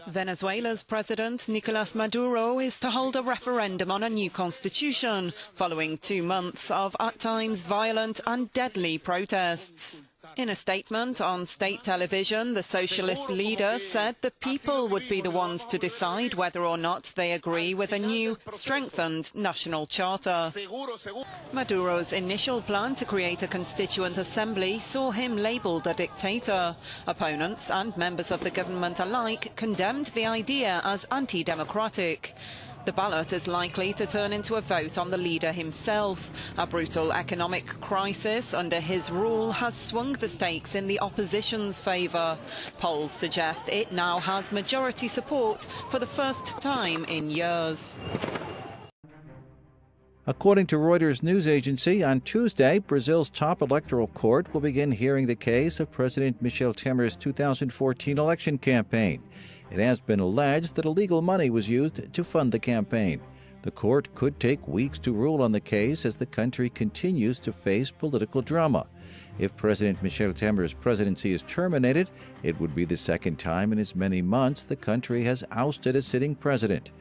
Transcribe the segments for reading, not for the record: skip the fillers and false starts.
Venezuela's President Nicolás Maduro is to hold a referendum on a new constitution, following 2 months of, at times, violent and deadly protests. In a statement on state television, the socialist leader said the people would be the ones to decide whether or not they agree with a new, strengthened national charter. Maduro's initial plan to create a constituent assembly saw him labelled a dictator. Opponents and members of the government alike condemned the idea as anti-democratic. The ballot is likely to turn into a vote on the leader himself. A brutal economic crisis under his rule has swung the stakes in the opposition's favour. Polls suggest it now has majority support for the first time in years. According to Reuters news agency, on Tuesday, Brazil's top electoral court will begin hearing the case of President Michel Temer's 2014 election campaign. It has been alleged that illegal money was used to fund the campaign. The court could take weeks to rule on the case as the country continues to face political drama. If President Michel Temer's presidency is terminated, it would be the second time in as many months the country has ousted a sitting president.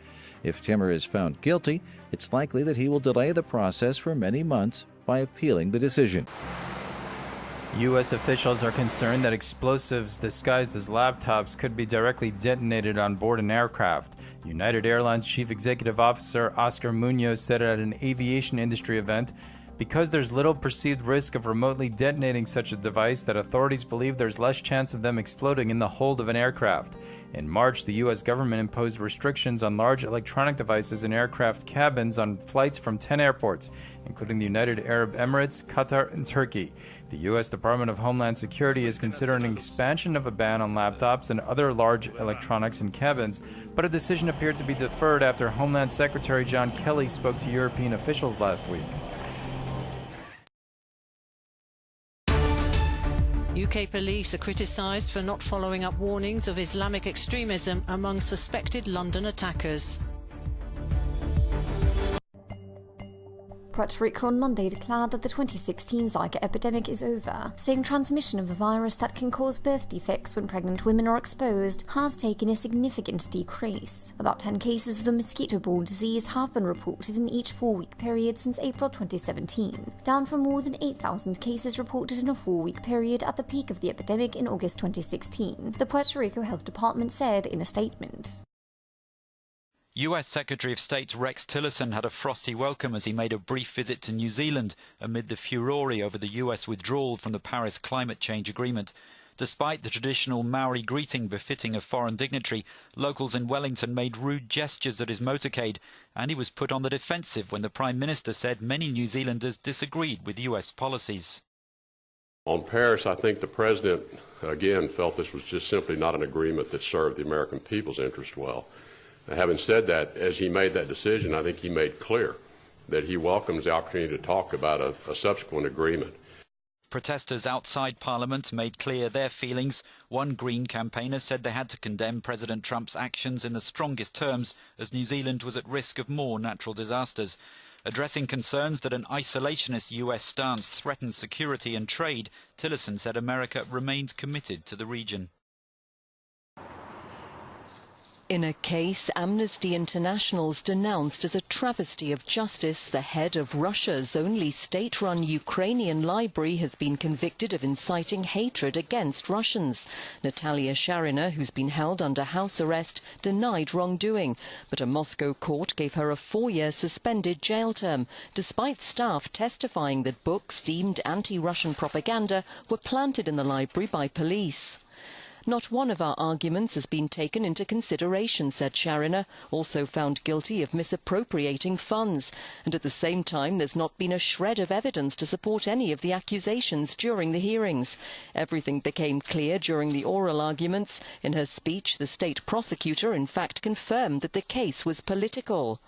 If Temer is found guilty, it's likely that he will delay the process for many months by appealing the decision. U.S. officials are concerned that explosives disguised as laptops could be directly detonated on board an aircraft. United Airlines Chief Executive Officer Oscar Munoz said at an aviation industry event, "Because there's little perceived risk of remotely detonating such a device, that authorities believe there's less chance of them exploding in the hold of an aircraft." In March, the U.S. government imposed restrictions on large electronic devices in aircraft cabins on flights from 10 airports, including the United Arab Emirates, Qatar, and Turkey. The U.S. Department of Homeland Security is considering an expansion of a ban on laptops and other large electronics in cabins, but a decision appeared to be deferred after Homeland Secretary John Kelly spoke to European officials last week. UK police are criticised for not following up warnings of Islamic extremism among suspected London attackers. Puerto Rico on Monday declared that the 2016 Zika epidemic is over, saying transmission of the virus that can cause birth defects when pregnant women are exposed has taken a significant decrease. About 10 cases of the mosquito-borne disease have been reported in each 4-week period since April 2017, down from more than 8,000 cases reported in a 4-week period at the peak of the epidemic in August 2016, the Puerto Rico Health Department said in a statement. US Secretary of State Rex Tillerson had a frosty welcome as he made a brief visit to New Zealand amid the furore over the US withdrawal from the Paris climate change agreement. Despite the traditional Maori greeting befitting a foreign dignitary, locals in Wellington made rude gestures at his motorcade, and he was put on the defensive when the Prime Minister said many New Zealanders disagreed with US policies. On Paris, I think the President, again, felt this was just simply not an agreement that served the American people's interest well. Having said that, as he made that decision, I think he made clear that he welcomes the opportunity to talk about a subsequent agreement. Protesters outside Parliament made clear their feelings. One Green campaigner said they had to condemn President Trump's actions in the strongest terms as New Zealand was at risk of more natural disasters. Addressing concerns that an isolationist US stance threatens security and trade, Tillerson said America remained committed to the region. In a case Amnesty International's denounced as a travesty of justice, the head of Russia's only state-run Ukrainian library has been convicted of inciting hatred against Russians. Natalia Sharina, who's been held under house arrest, denied wrongdoing, but a Moscow court gave her a 4-year suspended jail term, despite staff testifying that books deemed anti-Russian propaganda were planted in the library by police. Not one of our arguments has been taken into consideration, said Sharina, also found guilty of misappropriating funds. And at the same time, there's not been a shred of evidence to support any of the accusations during the hearings. Everything became clear during the oral arguments. In her speech, the state prosecutor, in fact, confirmed that the case was political.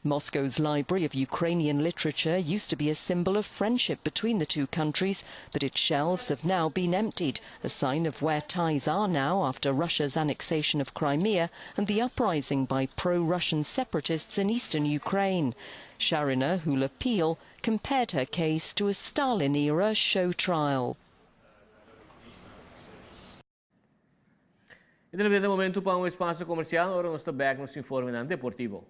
Moscow's Library of Ukrainian Literature used to be a symbol of friendship between the two countries, but its shelves have now been emptied, a sign of where ties are now after Russia's annexation of Crimea and the uprising by pro-Russian separatists in eastern Ukraine. Sharina, who'll appeal, compared her case to a Stalin-era show trial. E nel momento para um espaço comercial, agora nós estamos back no Informe Deportivo.